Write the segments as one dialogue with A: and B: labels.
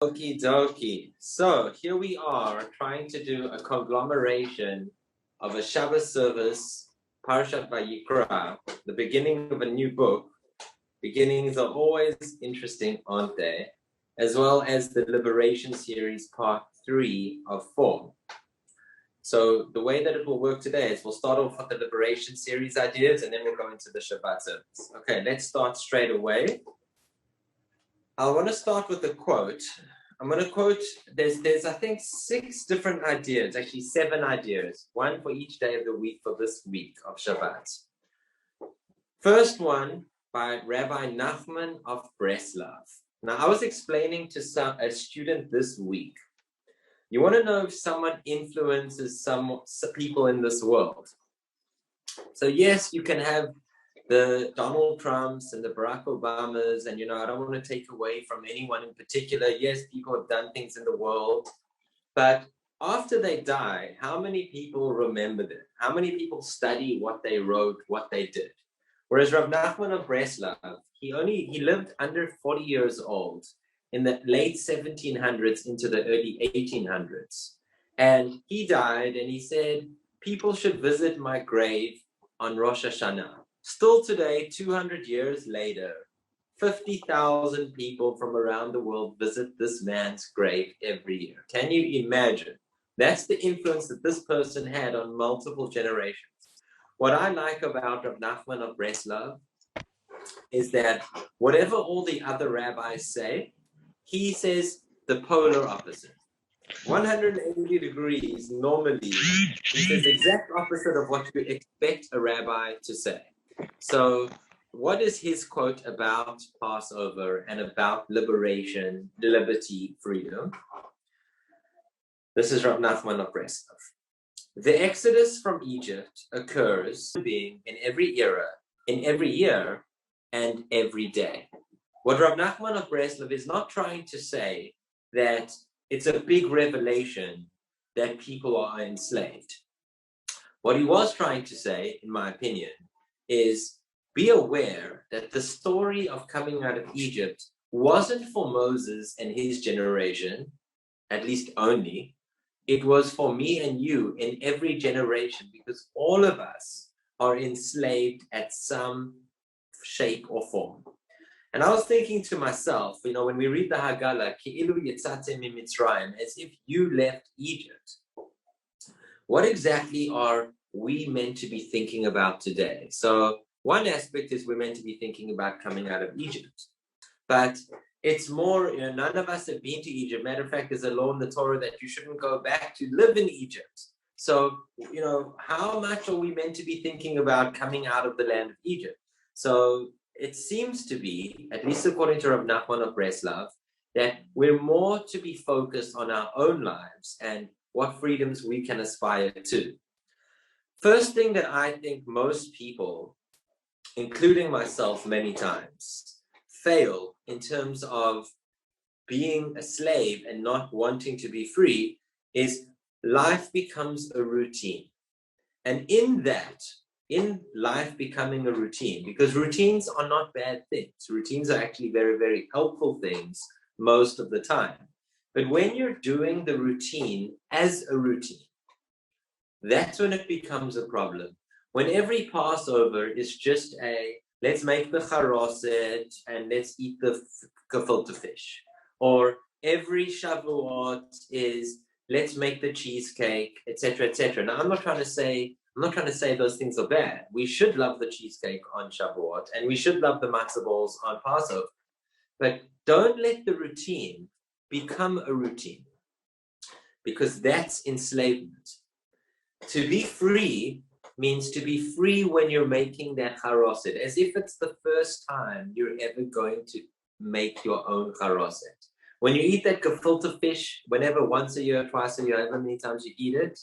A: Okie dokie. So here we are trying to do a conglomeration of a Shabbos service, Parashah Vayikra, the beginning of a new book. Beginnings are always interesting, aren't they? As well as the Liberation Series, part 3 of 4. So the way that it will work today is we'll start off with the Liberation Series ideas, and then we'll go into the Shabbat service. Okay, let's start straight away. I want to start with a quote. I'm going to quote, there's I think 6 different ideas, actually 7 ideas, one for each day of the week for this week of Shabbat. First one by Rabbi Nachman of Breslov. Now, I was explaining to a student this week. You want to know if someone influences some people in this world. So yes, you can have the Donald Trumps and the Barack Obamas, and I don't want to take away from anyone in particular. Yes, people have done things in the world, but after they die, how many people remember them? How many people study what they wrote, what they did? Whereas Rav Nachman of Breslov, he lived under 40 years old in the late 1700s into the early 1800s. And he died and he said, people should visit my grave on Rosh Hashanah. Still today, 200 years later, 50,000 people from around the world visit this man's grave every year. Can you imagine? That's the influence that this person had on multiple generations. What I like about Rav Nachman of Breslov is that whatever all the other rabbis say, he says the polar opposite. 180 degrees normally, he says the exact opposite of what you expect a rabbi to say. So what is his quote about Passover and about liberation, liberty, freedom? This is Rav Nachman of Breslov. The exodus from Egypt occurs being in every era, in every year, and every day. What Rav Nachman of Breslov is not trying to say that it's a big revelation that people are enslaved. What he was trying to say, in my opinion, is be aware that the story of coming out of Egypt wasn't for Moses and his generation, at least only. It was for me and you in every generation, because all of us are enslaved at some shape or form. And I was thinking to myself, when we read the Haggalah, Ki'ilu Yetzatem Mitzrayim, as if you left Egypt, what exactly are we meant to be thinking about today? So one aspect is we're meant to be thinking about coming out of Egypt. But it's more, none of us have been to Egypt. Matter of fact, there's a law in the Torah that you shouldn't go back to live in Egypt. So, how much are we meant to be thinking about coming out of the land of Egypt? So it seems to be, at least according to Rav Nachman of Breslov, that we're more to be focused on our own lives and what freedoms we can aspire to. First thing that I think most people, including myself many times, fail in terms of being a slave and not wanting to be free is life becomes a routine. And in life becoming a routine, because routines are not bad things. Routines are actually very, very helpful things most of the time. But when you're doing the routine as a routine, that's when it becomes a problem. When every Passover is just let's make the charoset and let's eat the gefilte fish. Or every Shavuot is let's make the cheesecake, etc., etc. Now, I'm not trying to say those things are bad. We should love the cheesecake on Shavuot, and we should love the matzah balls on Passover. But don't let the routine become a routine, because that's enslavement. To be free means to be free when you're making that charoset, as if it's the first time you're ever going to make your own charoset. When you eat that gefilte fish, whenever, once a year, twice a year, however many times you eat it,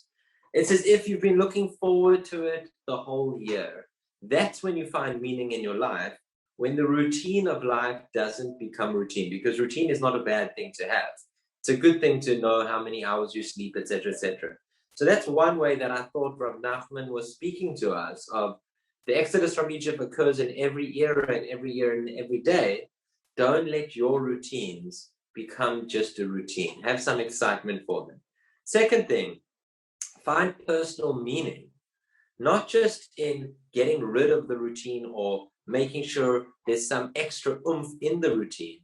A: it's as if you've been looking forward to it the whole year. That's when you find meaning in your life, when the routine of life doesn't become routine, because routine is not a bad thing to have. It's a good thing to know how many hours you sleep, etc., etc. So that's one way that I thought Rav Nachman was speaking to us of the exodus from Egypt occurs in every era and every year and every day. Don't let your routines become just a routine. Have some excitement for them. Second thing, find personal meaning, not just in getting rid of the routine or making sure there's some extra oomph in the routine,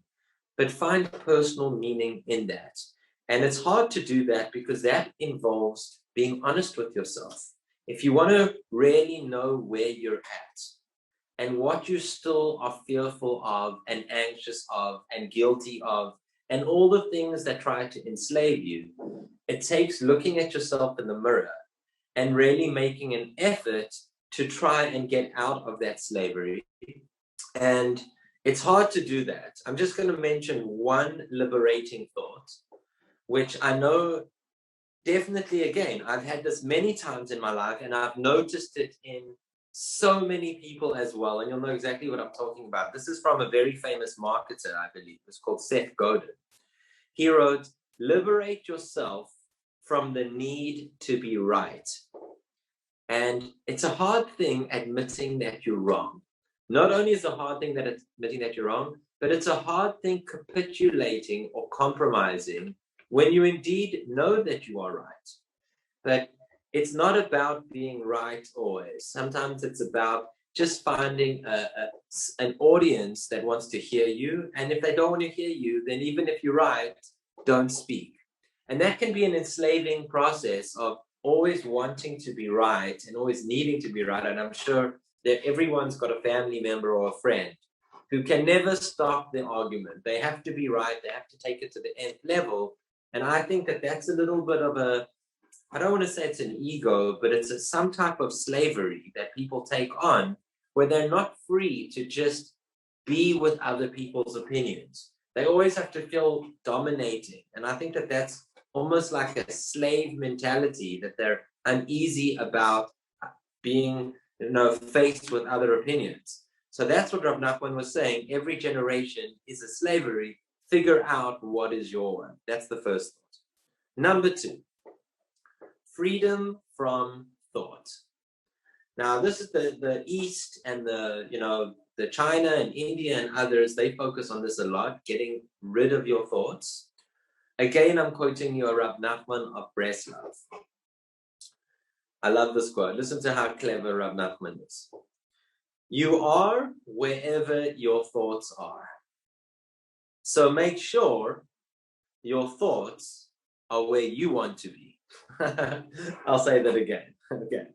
A: but find personal meaning in that. And it's hard to do that because that involves being honest with yourself. If you want to really know where you're at and what you still are fearful of and anxious of and guilty of, and all the things that try to enslave you, it takes looking at yourself in the mirror and really making an effort to try and get out of that slavery. And it's hard to do that. I'm just going to mention one liberating thought, which I know definitely, again, I've had this many times in my life, and I've noticed it in so many people as well. And you'll know exactly what I'm talking about. This is from a very famous marketer, I believe. It's called Seth Godin. He wrote, "Liberate yourself from the need to be right." And it's a hard thing admitting that you're wrong. Not only is it a hard thing admitting that you're wrong, but it's a hard thing capitulating or compromising when you indeed know that you are right. But it's not about being right always. Sometimes it's about just finding an audience that wants to hear you. And if they don't want to hear you, then even if you're right, don't speak. And that can be an enslaving process of always wanting to be right and always needing to be right. And I'm sure that everyone's got a family member or a friend who can never stop the argument. They have to be right. They have to take it to the nth level. And I think that that's a little bit of I don't want to say it's an ego, but it's some type of slavery that people take on where they're not free to just be with other people's opinions. They always have to feel dominating. And I think that that's almost like a slave mentality, that they're uneasy about being faced with other opinions. So that's what Rav Nachman was saying. Every generation is a slavery. Figure out what is your one. That's the first thought. Number two, freedom from thought. Now, this is the East and the China and India and others, they focus on this a lot, getting rid of your thoughts. Again, I'm quoting you Rav Nachman of Breslov. I love this quote. Listen to how clever Rav Nachman is. You are wherever your thoughts are. So make sure your thoughts are where you want to be. I'll say that again. Okay.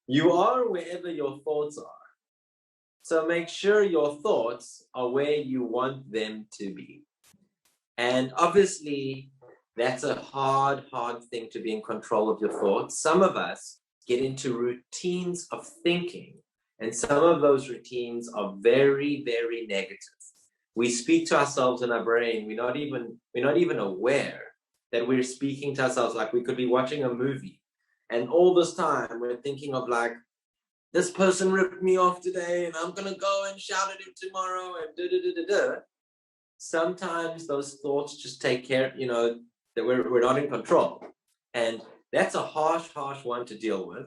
A: You are wherever your thoughts are. So make sure your thoughts are where you want them to be. And obviously, that's a hard thing to be in control of your thoughts. Some of us get into routines of thinking, and some of those routines are very, very negative. We speak to ourselves in our brain. We're not even aware that we're speaking to ourselves. Like we could be watching a movie, and all this time we're thinking of like, this person ripped me off today, and I'm gonna go and shout at him tomorrow, and da-da-da-da-da. Sometimes those thoughts just take care, that we're not in control. And that's a harsh one to deal with.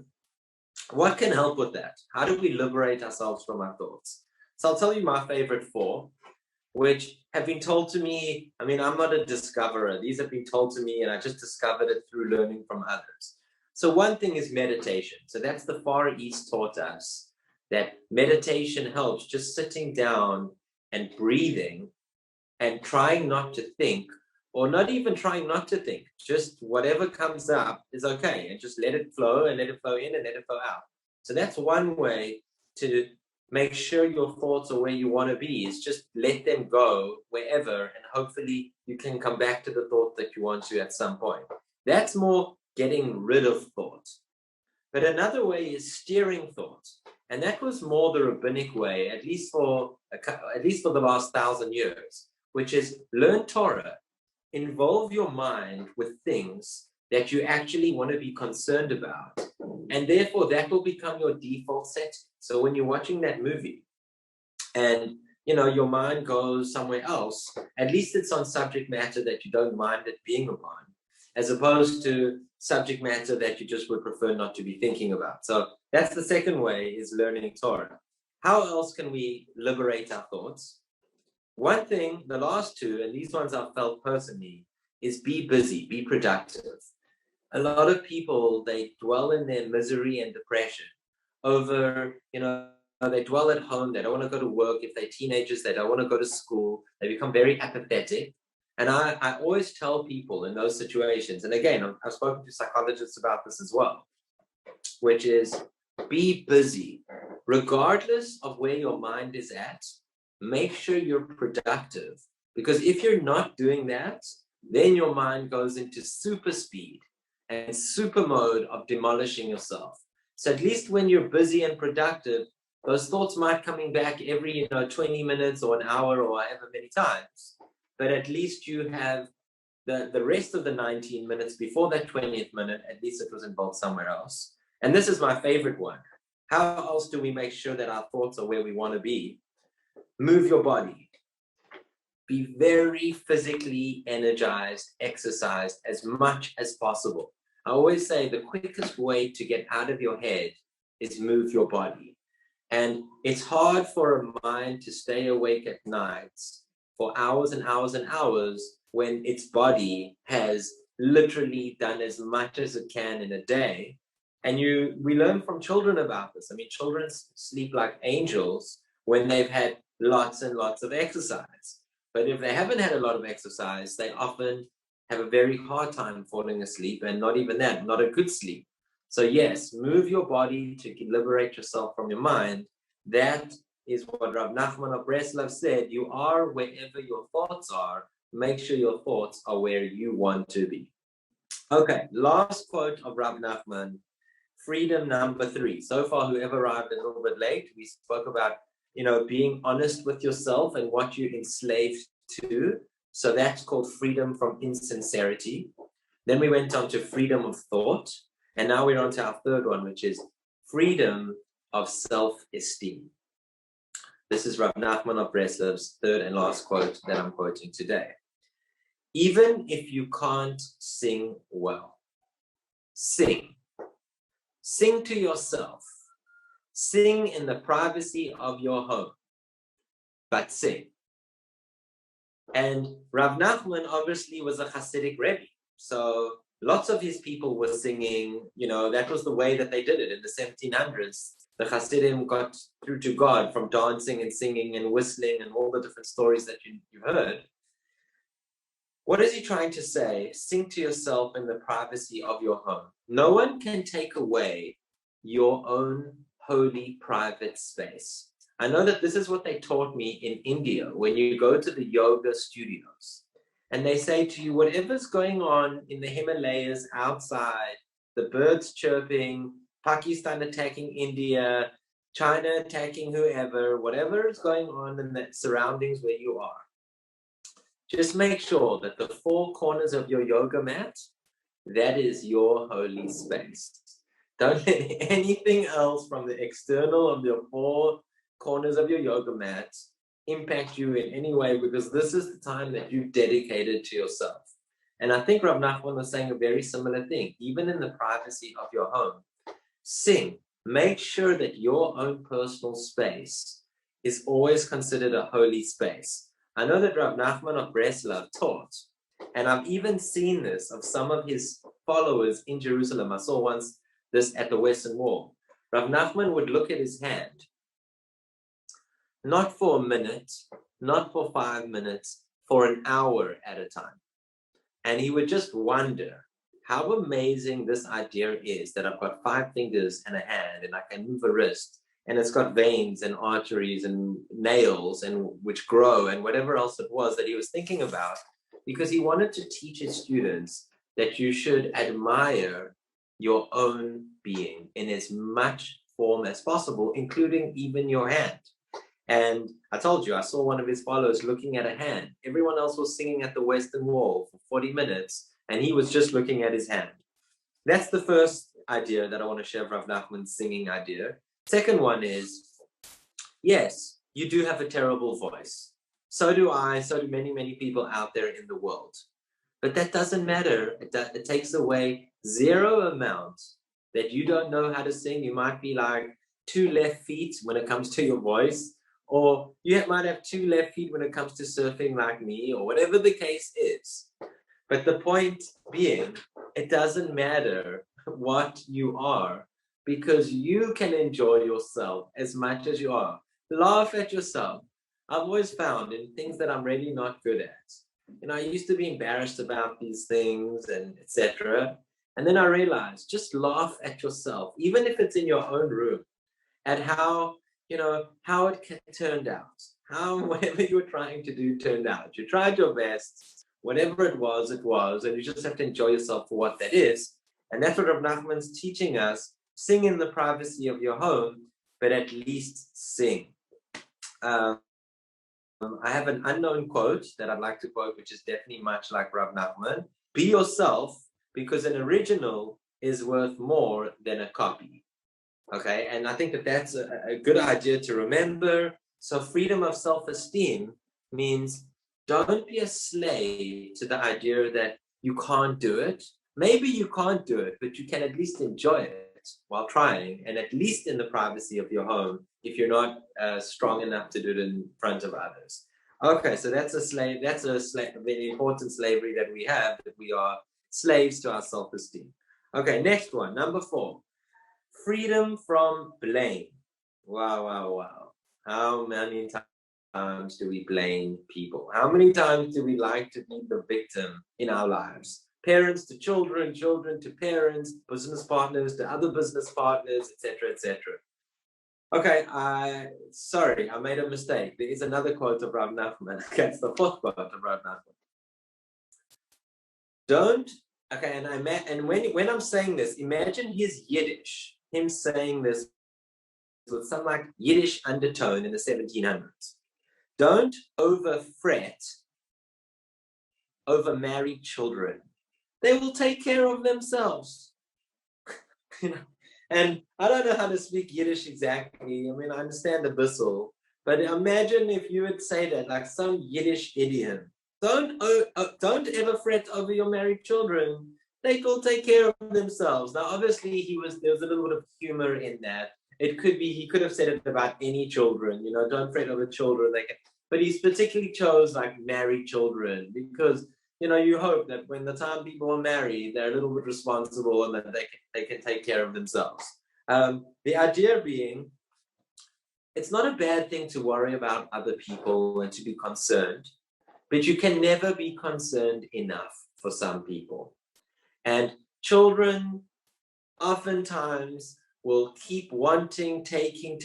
A: What can help with that? How do we liberate ourselves from our thoughts? So I'll tell you my favorite 4, which have been told to me. I mean, I'm not a discoverer. These have been told to me, and I just discovered it through learning from others. So one thing is meditation. So that's the Far East taught us that meditation helps, just sitting down and breathing and trying not to think, or not even trying not to think, just whatever comes up is okay, and just let it flow, and let it flow in and let it flow out. So that's one way to make sure your thoughts are where you want to be, is just let them go wherever, and hopefully you can come back to the thought that you want to at some point. That's more getting rid of thought. But another way is steering thought. And that was more the rabbinic way, at least for the last 1,000 years, which is learn Torah, involve your mind with things that you actually want to be concerned about. And therefore that will become your default setting. So when you're watching that movie and your mind goes somewhere else, at least it's on subject matter that you don't mind it being upon, as opposed to subject matter that you just would prefer not to be thinking about. So that's the second way, is learning Torah. How else can we liberate our thoughts? One thing, the last two, and these ones I've felt personally, is be busy, be productive. A lot of people, they dwell in their misery and depression over, they dwell at home, they don't want to go to work. If they're teenagers, they don't want to go to school. They become very apathetic. And I always tell people in those situations, and again, I've spoken to psychologists about this as well, which is be busy. Regardless of where your mind is at, make sure you're productive. Because if you're not doing that, then your mind goes into super speed and super mode of demolishing yourself. So at least when you're busy and productive, those thoughts might coming back every 20 minutes or an hour or however many times. But at least you have the rest of the 19 minutes before that 20th minute, at least it was involved somewhere else. And this is my favorite one. How else do we make sure that our thoughts are where we want to be? Move your body. Be very physically energized, exercised as much as possible. I always say the quickest way to get out of your head is move your body. And it's hard for a mind to stay awake at nights for hours and hours and hours when its body has literally done as much as it can in a day. And we learn from children about this. I mean, children sleep like angels when they've had lots and lots of exercise. But if they haven't had a lot of exercise, they often have a very hard time falling asleep, and not even that, not a good sleep. So yes, move your body to liberate yourself from your mind. That is what Rabbi Nachman of Breslov said. You are wherever your thoughts are. Make sure your thoughts are where you want to be. Okay, last quote of Rabbi Nachman, freedom number 3. So far, whoever arrived a little bit late, we spoke about, being honest with yourself and what you're enslaved to. So that's called freedom from insincerity. Then we went on to freedom of thought. And now we're on to our third one, which is freedom of self-esteem. This is Rabbi Nachman of Breslov's third and last quote that I'm quoting today. Even if you can't sing well, sing. Sing to yourself. Sing in the privacy of your home, but sing. And Rav Nachman obviously was a Hasidic Rebbe. So lots of his people were singing, that was the way that they did it in the 1700s. The Hasidim got through to God from dancing and singing and whistling and all the different stories that you've heard. What is he trying to say? Sing to yourself in the privacy of your home. No one can take away your own holy private space. I know that this is what they taught me in India when you go to the yoga studios. And they say to you, whatever's going on in the Himalayas outside, the birds chirping, Pakistan attacking India, China attacking whoever, whatever is going on in the surroundings where you are, just make sure that the 4 corners of your yoga mat, that is your holy space. Don't let anything else from the external of your 4 corners of your yoga mat impact you in any way, because this is the time that you've dedicated to yourself. And I think Rav Nachman was saying a very similar thing. Even in the privacy of your home, sing. Make sure that your own personal space is always considered a holy space. I know that Rav Nachman of Breslov taught, and I've even seen this of some of his followers in Jerusalem. I saw once this at the Western Wall. Rav Nachman would look at his hand, not for a minute, not for 5 minutes, for an hour at a time. And he would just wonder how amazing this idea is that I've got 5 fingers and a hand and I can move a wrist, and it's got veins and arteries and nails and which grow and whatever else it was that he was thinking about, because he wanted to teach his students that you should admire your own being in as much form as possible, including even your hand. And I told you, I saw one of his followers looking at a hand. Everyone else was singing at the Western Wall for 40 minutes, and he was just looking at his hand. That's the first idea that I want to share, Rav Nachman's singing idea. Second one is, yes, you do have a terrible voice. So do I, so do many, many people out there in the world. But that doesn't matter. It takes away 0 amount that you don't know how to sing. You might be like 2 left feet when it comes to your voice, or you might have 2 left feet when it comes to surfing like me, or whatever the case is. But the point being, it doesn't matter what you are, because you can enjoy yourself as much as you are. Laugh at yourself. I've always found in things that I'm really not good at. I used to be embarrassed about these things and etc. And then I realized, just laugh at yourself, even if it's in your own room, at how it turned out, how whatever you were trying to do turned out. You tried your best, whatever it was, and you just have to enjoy yourself for what that is. And that's what Rav Nachman's teaching us. Sing in the privacy of your home, but at least sing. I have an unknown quote that I'd like to quote, which is definitely much like Rav Nachman. Be yourself, because an original is worth more than a copy. Okay, and I think that that's a good idea to remember. So freedom of self-esteem means don't be a slave to the idea that you can't do it. Maybe you can't do it, but you can at least enjoy it while trying, and at least in the privacy of your home, if you're not strong enough to do it in front of others. Okay, so that's a very important slavery that we have, that we are slaves to our self-esteem. Okay, next one, number 4. Freedom from blame. Wow. How many times do we blame people? How many times do we like to be the victim in our lives? Parents to children, children to parents, business partners to other business partners, etc. Okay, I made a mistake. There is another quote of Rav Nachman. Okay, it's the 4th quote of Rav Nachman. And when I'm saying this, imagine his Yiddish, him saying this with some like Yiddish undertone in the 1700s. Don't over fret over married children. They will take care of themselves. And I don't know how to speak Yiddish exactly. I mean, I understand the bissel, but imagine if you would say that, like some Yiddish idiom. Don't ever fret over your married children. They will take care of themselves. Now, obviously, there was a little bit of humor in that. It could be he could have said it about any children. Don't fret over children. But he's particularly chose like married children because you hope that when the time people are married, they're a little bit responsible and that they can take care of themselves. The idea being, it's not a bad thing to worry about other people and to be concerned, but you can never be concerned enough for some people. And children oftentimes will keep wanting, taking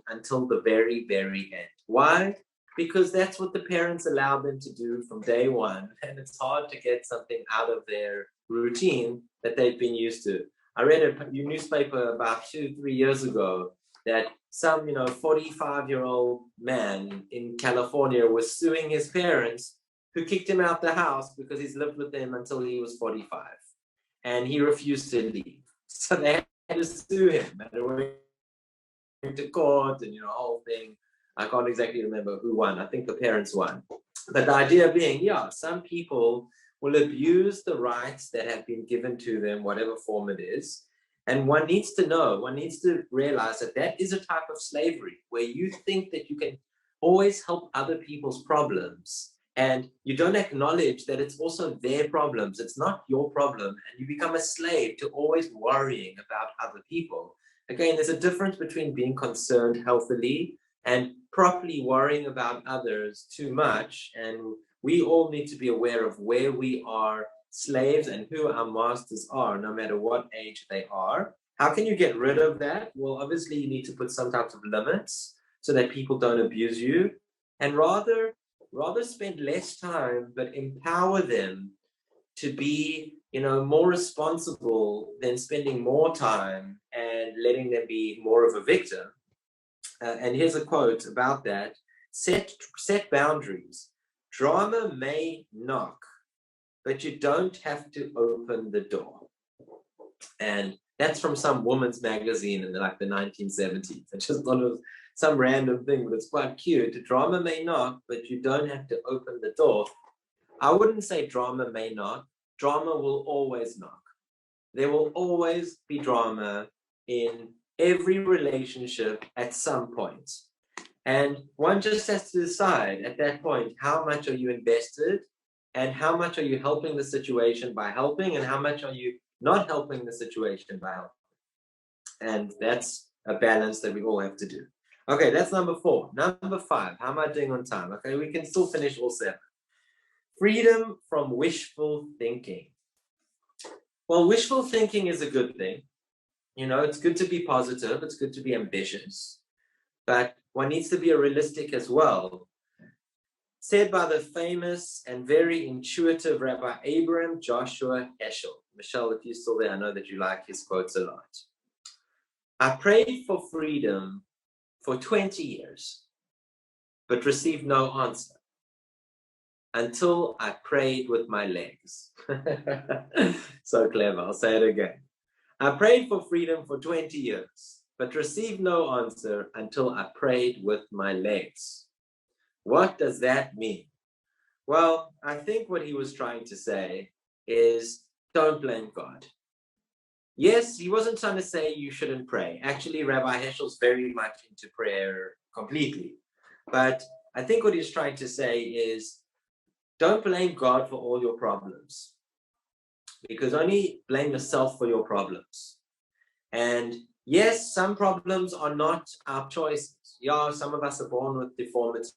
A: until the very, very end. Why? Because that's what the parents allow them to do from day one. And it's hard to get something out of their routine that they've been used to. I read a newspaper about 2-3 years ago that some 45-year-old man in California was suing his parents who kicked him out the house because he's lived with them until he was 45. And he refused to leave. So they had to sue him. They went to court and a whole thing. I can't exactly remember who won. I think the parents won. But the idea being, some people will abuse the rights that have been given to them, whatever form it is. And one needs to realize that is a type of slavery where you think that you can always help other people's problems. And you don't acknowledge that it's also their problems. It's not your problem. And you become a slave to always worrying about other people. Again, there's a difference between being concerned healthily and properly worrying about others too much. And we all need to be aware of where we are slaves and who our masters are, no matter what age they are. How can you get rid of that? Well, obviously, you need to put some types of limits so that people don't abuse you, and rather spend less time, but empower them to be, more responsible than spending more time and letting them be more of a victim. And here's a quote about that. Set boundaries. Drama may knock, but you don't have to open the door. And that's from some woman's magazine in the 1970s. I just thought it was some random thing, but it's quite cute. Drama may knock, but you don't have to open the door. I wouldn't say drama may knock. Drama will always knock. There will always be drama in every relationship at some point. And one just has to decide at that point, how much are you invested and how much are you helping the situation by helping and how much are you not helping the situation by helping. And that's a balance that we all have to do. Okay, that's number 4. Number 5, how am I doing on time? Okay, we can still finish all 7. Freedom from wishful thinking. Well, wishful thinking is a good thing. You know, it's good to be positive. It's good to be ambitious. But one needs to be realistic as well. Said by the famous and very intuitive Rabbi Abraham Joshua Heschel. Michelle, if you're still there, I know that you like his quotes a lot. I prayed for freedom for 20 years, but received no answer until I prayed with my legs. So clever. I'll say it again. I prayed for freedom for 20 years, but received no answer until I prayed with my legs. What does that mean? Well, I think what he was trying to say is don't blame God. Yes, he wasn't trying to say you shouldn't pray. Actually, Rabbi Heschel's very much into prayer completely. But I think what he's trying to say is don't blame God for all your problems, because only blame yourself for your problems. And yes, some problems are not our choices. Yeah, some of us are born with deformities.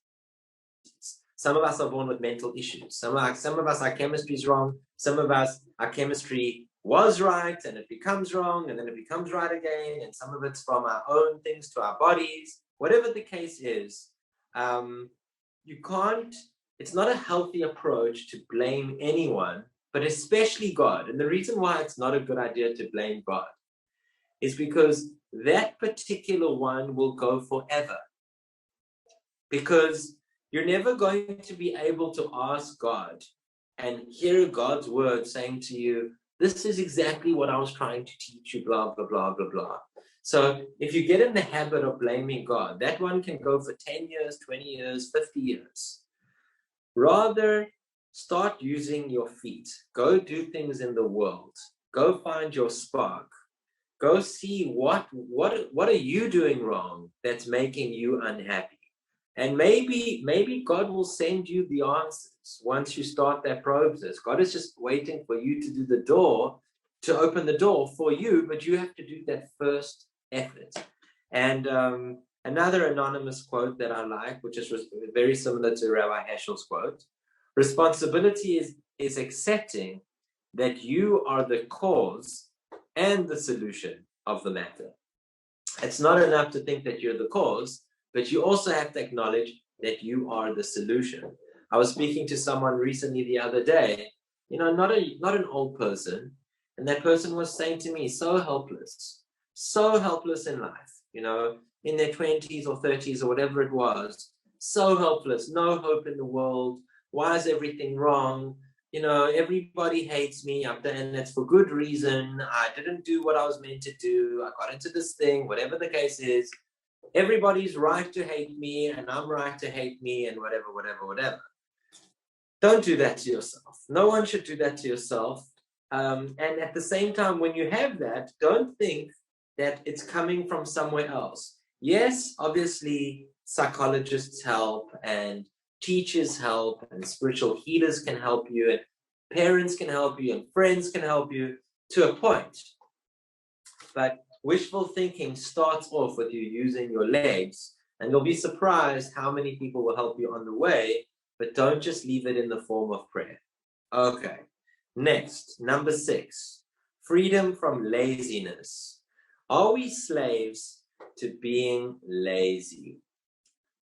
A: Some of us are born with mental issues. Some of us, our chemistry is wrong. Some of us, our chemistry was right and it becomes wrong and then it becomes right again. And some of it's from our own things to our bodies. Whatever the case is, you can't, it's not a healthy approach to blame anyone, but especially God. And the reason why it's not a good idea to blame God is because that particular one will go forever. Because you're never going to be able to ask God and hear God's word saying to you, this is exactly what I was trying to teach you, blah, blah, blah, blah, blah. So if you get in the habit of blaming God, that one can go for 10 years, 20 years, 50 years. Rather, start using your feet. Go do things in the world. Go find your spark. Go see what are you doing wrong that's making you unhappy. And maybe God will send you the answers once you start that process. God is just waiting for you to do the door, to open the door for you, but you have to do that first effort. And another anonymous quote that I like, which is very similar to Rabbi Heschel's quote, responsibility is accepting that you are the cause and the solution of the matter. It's not enough to think that you're the cause, but you also have to acknowledge that you are the solution. I was speaking to someone recently the other day, not an old person, and that person was saying to me, so helpless in life, in their 20s or 30s or whatever it was, so helpless, no hope in the world. Why is everything wrong? Everybody hates me, and it's for good reason. I didn't do what I was meant to do. I got into this thing, whatever the case is. Everybody's right to hate me, and I'm right to hate me, and whatever. Don't do that to yourself. No one should do that to yourself. And at the same time, when you have that, don't think that it's coming from somewhere else. Yes, obviously, psychologists help, and teachers help, and spiritual healers can help you, and parents can help you, and friends can help you to a point. But wishful thinking starts off with you using your legs, and you'll be surprised how many people will help you on the way, but don't just leave it in the form of prayer. Okay, next, number 6, freedom from laziness. Are we slaves to being lazy?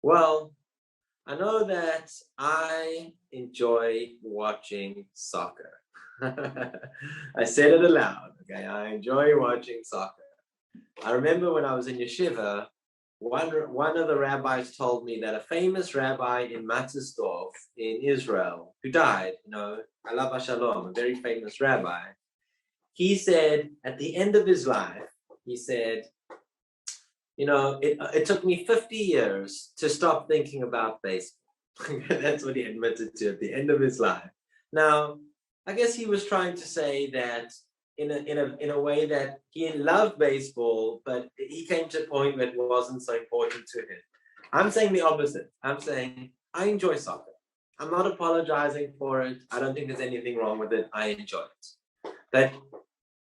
A: Well, I know that I enjoy watching soccer. I said it aloud, okay? I enjoy watching soccer. I remember when I was in yeshiva, one of the rabbis told me that a famous rabbi in Matzersdorf in Israel, who died, Alav Shalom, a very famous rabbi, he said at the end of his life, he said, it took me 50 years to stop thinking about baseball. That's what he admitted to at the end of his life. Now, I guess he was trying to say that in a way that he loved baseball, but he came to a point that wasn't so important to him. I'm saying the opposite. I'm saying I enjoy soccer. I'm not apologizing for it. I don't think there's anything wrong with it. I enjoy it. But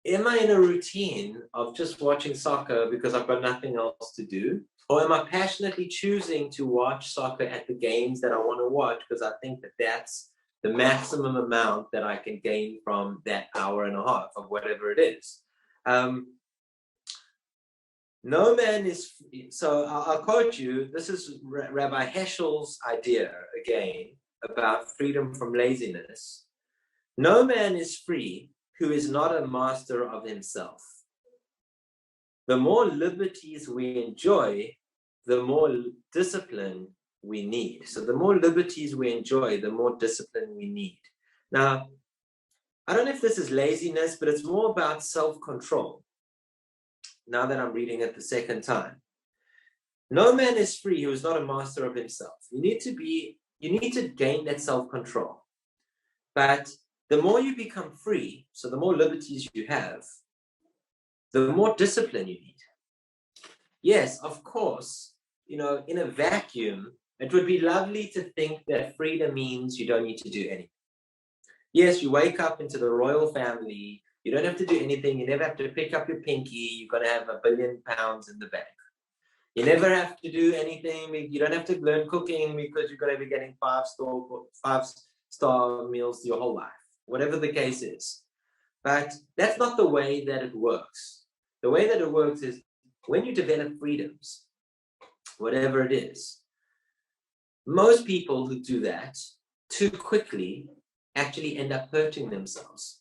A: am I in a routine of just watching soccer because I've got nothing else to do? Or am I passionately choosing to watch soccer at the games that I want to watch because I think that that's the maximum amount that I can gain from that hour and a half of whatever it is? No man is, so I'll quote you, this is Rabbi Heschel's idea again about freedom from laziness. No man is free who is not a master of himself. The more liberties we enjoy, the more discipline we need. So the more liberties we enjoy, the more discipline we need. Now, I don't know if this is laziness, but it's more about self-control. Now that I'm reading it the second time. No man is free who is not a master of himself. You need to gain that self-control. But the more you become free, so the more liberties you have, the more discipline you need. Yes, of course, in a vacuum, it would be lovely to think that freedom means you don't need to do anything. Yes, you wake up into the royal family, you don't have to do anything, you never have to pick up your pinky, you're going to have £1 billion in the bank. You never have to do anything, you don't have to learn cooking because you're going to be getting five-star meals your whole life, whatever the case is. But that's not the way that it works. The way that it works is when you develop freedoms, whatever it is, most people who do that too quickly actually end up hurting themselves.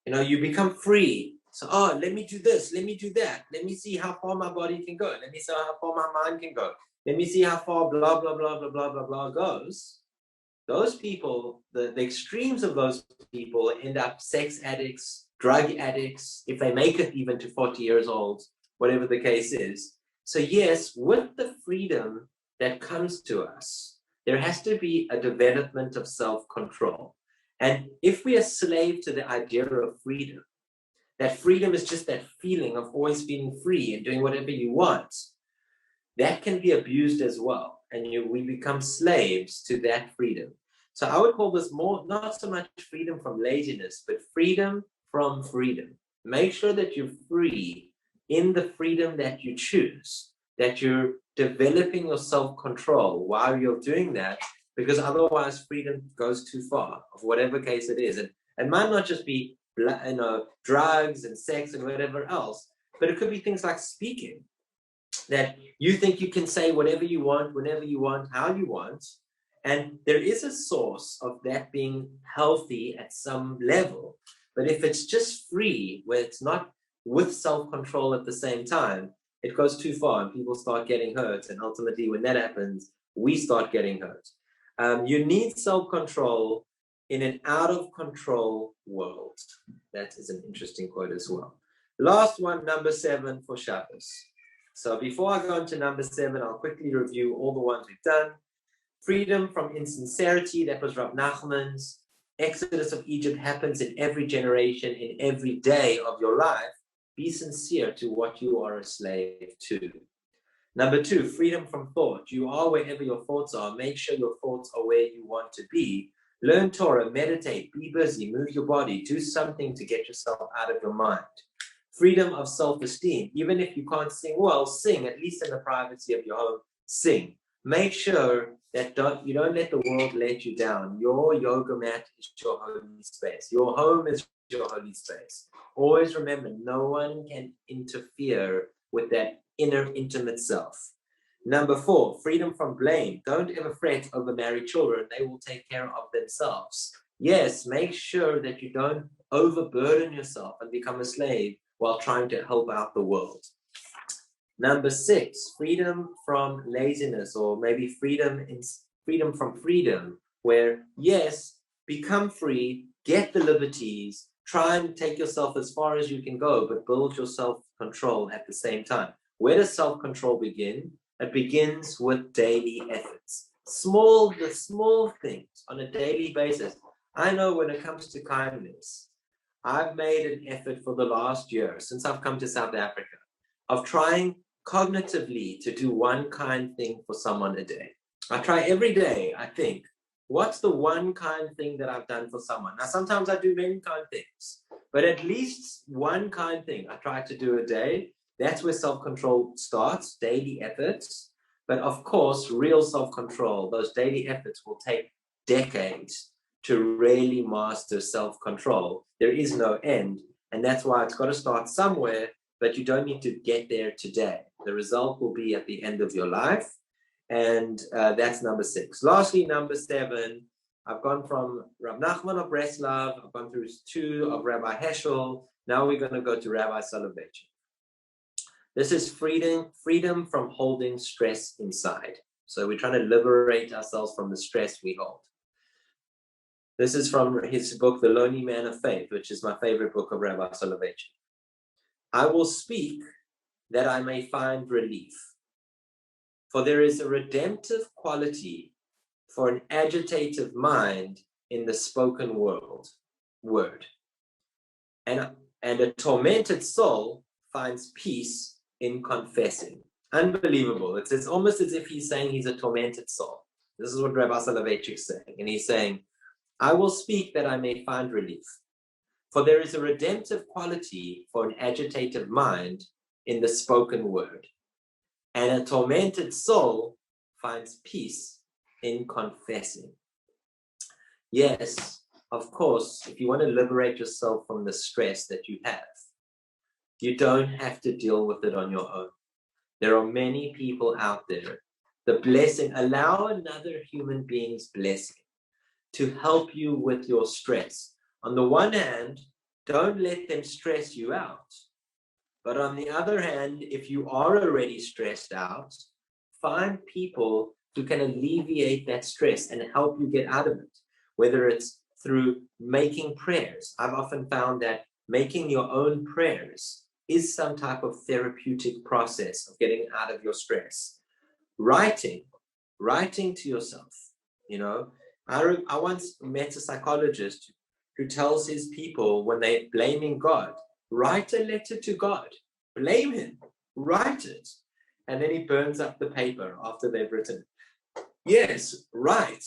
A: You become free. So, let me do this, let me do that. Let me see how far my body can go. Let me see how far my mind can go. Let me see how far blah, blah, blah, blah, blah, blah, blah goes. Those people, the extremes of those people end up sex addicts, drug addicts, if they make it even to 40 years old, whatever the case is. So yes, with the freedom that comes to us, there has to be a development of self-control. And if we are slave to the idea of freedom, that freedom is just that feeling of always being free and doing whatever you want, that can be abused as well. And we become slaves to that freedom. So I would call this more, not so much freedom from laziness, but freedom from freedom. Make sure that you're free in the freedom that you choose, that you're developing your self-control while you're doing that, because otherwise freedom goes too far, of whatever case it is. And it might not just be drugs and sex and whatever else, but it could be things like speaking, that you think you can say whatever you want, whenever you want, how you want. And there is a source of that being healthy at some level. But if it's just free, where it's not with self-control at the same time, it goes too far and people start getting hurt. And ultimately, when that happens, we start getting hurt. You need self-control in an out-of-control world. That is an interesting quote as well. Last one, number 7 for Shabbos. So before I go into number 7, I'll quickly review all the ones we've done. Freedom from insincerity, that was Rav Nachman's. Exodus of Egypt happens in every generation, in every day of your life. Be sincere to what you are a slave to. Number 2, freedom from thought. You are wherever your thoughts are. Make sure your thoughts are where you want to be. Learn Torah, meditate, be busy, move your body, do something to get yourself out of your mind. Freedom of self-esteem. Even if you can't sing well, sing, at least in the privacy of your home, sing. Make sure that you don't let the world let you down. Your yoga mat is your holy space. Your home is your holy space. Always remember, no one can interfere with that inner intimate self. Number 4, freedom from blame. Don't ever fret over married children. They will take care of themselves. Yes, make sure that you don't overburden yourself and become a slave while trying to help out the world. Number 6, freedom from laziness, or maybe freedom from freedom, where yes, become free, get the liberties, try and take yourself as far as you can go, but build your self-control at the same time. Where does self-control begin? It begins with daily efforts. The small things on a daily basis. I know when it comes to kindness, I've made an effort for the last year, since I've come to South Africa, of trying cognitively to do one kind thing for someone a day. I try every day, I think, what's the one kind thing that I've done for someone? Now, sometimes I do many kind things, but at least one kind thing I try to do a day. That's where self-control starts, daily efforts. But of course, real self-control, those daily efforts will take decades to really master self-control. There is no end. And that's why it's got to start somewhere, but you don't need to get there today. The result will be at the end of your life. And that's number 6. Lastly, number 7, I've gone from Rav Nachman of Breslov, I've gone through 2 of Rabbi Heschel. Now we're going to go to Rabbi Soloveitchik. This is freedom from holding stress inside. So we're trying to liberate ourselves from the stress we hold. This is from his book, The Lonely Man of Faith, which is my favorite book of Rabbi Soloveitchik. I will speak that I may find relief. For there is a redemptive quality for an agitative mind in the spoken word. And a tormented soul finds peace in confessing. Unbelievable. It's almost as if he's saying he's a tormented soul. This is what Rabbi Soloveitchik is saying. And he's saying, I will speak that I may find relief. For there is a redemptive quality for an agitative mind in the spoken word. And a tormented soul finds peace in confessing. Yes, of course, if you want to liberate yourself from the stress that you have, you don't have to deal with it on your own. There are many people out there. The blessing, allow another human being's blessing to help you with your stress. On the one hand, don't let them stress you out. But on the other hand, if you are already stressed out, find people who can alleviate that stress and help you get out of it, whether it's through making prayers. I've often found that making your own prayers is some type of therapeutic process of getting out of your stress. Writing to yourself. I once met a psychologist who tells his people when they're blaming God, write a letter to God, blame him, write it. And then he burns up the paper after they've written it. Yes, write,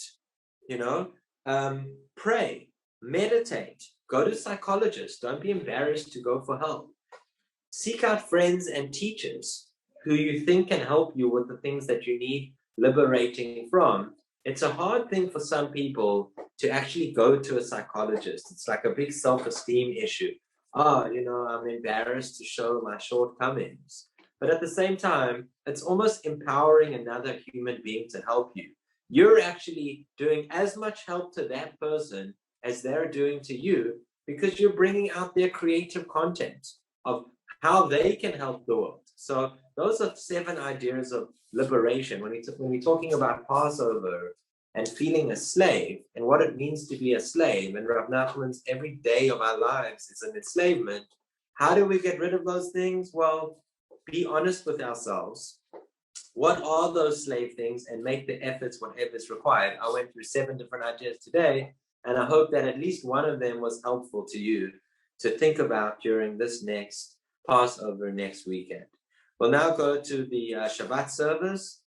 A: pray, meditate, go to psychologists. Don't be embarrassed to go for help. Seek out friends and teachers who you think can help you with the things that you need liberating from. It's a hard thing for some people to actually go to a psychologist. It's like a big self-esteem issue. I'm embarrassed to show my shortcomings. But at the same time, it's almost empowering another human being to help you. You're actually doing as much help to that person as they're doing to you because you're bringing out their creative content of how they can help the world. So those are 7 ideas of liberation. When we're talking about Passover and feeling a slave and what it means to be a slave, and Rav Nachman's every day of our lives is an enslavement, how do we get rid of those things? Well, be honest with ourselves. What are those slave things, and make the efforts whatever is required. I went through 7 different ideas today, and I hope that at least one of them was helpful to you to think about during this next Passover next weekend. We'll now go to the Shabbat service.